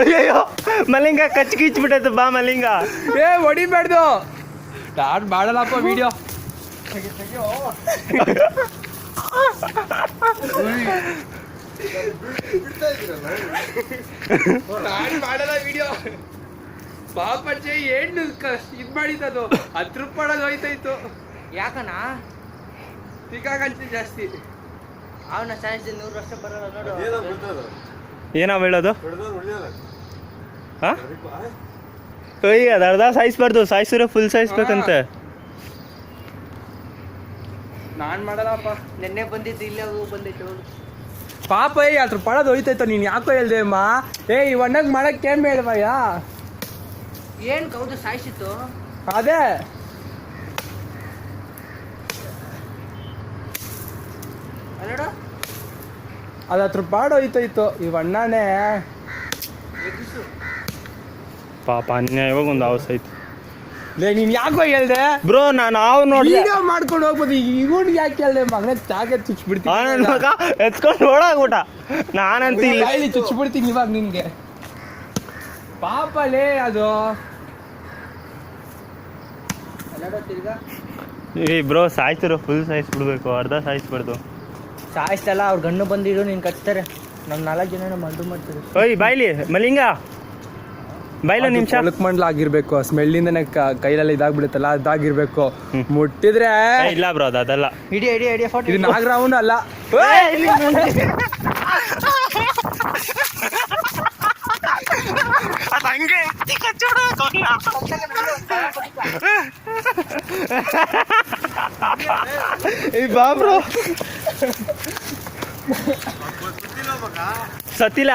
ಅಯ್ಯಯ್ಯೋ ಮಲಿಂಗ ಕಚ್ಚಿ ಕಿಚ್ಬಿಟ್ಟೈತೆ ಬಾ Malinga. ಹೊಡಿಬೇಡ್ದು start ಮಾಡಲ್ಲಪ್ಪ video. ಮಾಡಲ್ಲ ವಿಡಿಯೋ. ಪಾಪಚ್ಚೆ ಏನು ಇದ್ ಮಾಡಿದ್ದು 10 ರೂಪಾಯಿ ಹೋಯ್ತಾಯ್ತು. ಯಾಕಣ್ಣ ಸಿಕ್ಕಾಗಂತ ಜಾಸ್ತಿ. ಅವನ ಸಾಯಿಸಿ 100 ವರ್ಷ ಬರಲ್ಲ ನೋಡು. ಏನೋ ಹೇಳೋದು? ಅಯ್ಯ ಅದು ಅರ್ಧ ಸಾಯಿಸ್ಬಾರ್ದು, ಸಾಯಿಸಿದ್ರೆ ಫುಲ್ ಸಾಯಿಸ್ಬೇಕಂತೆ. ನಾನ್ ಮಾಡಲ್ಲಪ್ಪ. ನೆನ್ನೆ ಬಂದಿದ್ದು ಇಲ್ಲೇ ಬಂದೈತೆ ನೋಡು. ಪಾಪ 10 ರೂಪಾಯಿ ಹೋಯ್ತಾಯ್ತು. ನೀನ್ ಯಾಕೋ ಹೇಳ್ದೆ ಅಮ್ಮ? ಈ ಒಣ್ಣಗ್ ಮಾಡಕ್ ಏನ್ ಬೇಡವಯ್ಯ? ಏನ್ ಕೌದು ಸಾಯಿಸಿತ್ತು? ಅದೇ ಅಲ್ಲೋಡು ಅದು 10 ರೂಪಾಯಿ ಹೋಯ್ತಾಯ್ತು. ಈ ಅಣ್ಣನೇ ಪಾಪ ಅನ್ಯಾಯವಾಗ ಒಂದು ಹೌಸ್ ಐತಿ. ನೀನ್ ಯಾಕೋ ಹೇಳ್ದೆ ಬ್ರೋ? ನಾವು ನೋಡಿ ವಿಡಿಯೋ ಮಾಡ್ಕೊಂಡು ಹೋಗ್ಬೋದು. ಇವನ್ ಯಾಕೆ ಹೇಳ್ದೆ ಮಗನ? ಜಾಗ ಚುಚ್ಬಿಡ್ತೀನಿ, ಎತ್ಕೊಂಡು ಓಡಾಗ್ಬಿಟ್ಟ. ನಾನಂತ ಇಲ್ಲಿ ಚುಚ್ಬಿಡ್ತೀನಿ ಇವಾಗ ನಿನ್ಗೆ. ಪಾಪಲೇ ಅದು. ಏ ಬ್ರೋ, ಸಾಯ್ತಿರೋ ಫುಲ್ ಸಾಯಿಸ್ಬಿಡ್ಬೇಕು, ಅರ್ಧ ಸಾಯಿಸ್ಬಾರ್ದು. ಸಾಯಿಸ್ತಲ್ಲ ಅವ್ರ ಗಣ್ಣು ಬಂದಿರೋ ನೀನ್ ಕಚ್ತಾರೆ. ನಮ್ 4 ಜನ ಮಂಡು ಮಾಡ್ತಾರೆ. ಓಯ್ ಬಾಯ್ಲಿ ಮಲಿಂಗ, ಬಾಯ್ಲ ನಿಮಿಷ. ಮಂಡ್ಲ ಆಗಿರ್ಬೇಕು, ಸ್ಮೆಲ್ಲಿಂದನೇ ಕೈಲೆಲ್ಲ ಇದಾಗ್ಬಿಡುತ್ತಲ್ಲ, ಅದಾಗಿರ್ಬೇಕು. ಮುಟ್ಟಿದ್ರೆ ಇಲ್ಲ ಬ್ರೋ, ಅದಲ್ಲ. ಇಡಿ ಫೋಟೋ. ಇದು ನಾಗರಾವನು ಅಲ್ಲ. ಬಾ ಬ್ರೋ. ಸತ್ತಿಲ್ಲ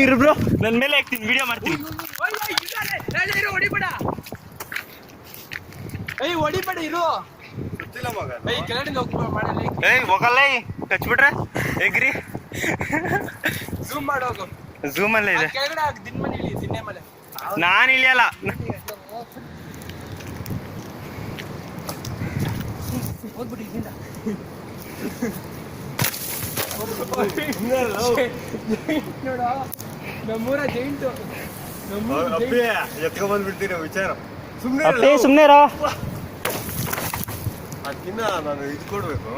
ಇರು ಬ್ರೋ, ನನ್ನ ಮೇಲೆ ಹಾಕ್ತೀನಿ, ವಿಡಿಯೋ ಮಾಡ್ತೀನಿ. ಹೊಡಿಬೇಡ ಇರು. ಹೋಗಲ್ಲ, ಕಚ್ಬಿಟ್ರೆ ಎಗ್ರಿ. ಝೂಮ್ ಮಾಡೋದು. ಝೂಮ್ ಅಲ್ಲೇ ಇದೆ. ದಿನ್ನೆ ಮನೆ ನಾನು ಇಳಿಯಲ್ಲ. ನೋಡ ನಮ್ಮೂರ ಜೈಂಟು. ಎತ್ಕೊಂಡ್ಬಂದ್ಬಿಡ್ತೀನಿ ವಿಚಾರ. ಸುಮ್ಮನೆ ರೋ. ಅದಕ್ಕಿನ್ನ ನಾನು ಇದು ಕೊಡ್ಬೇಕು.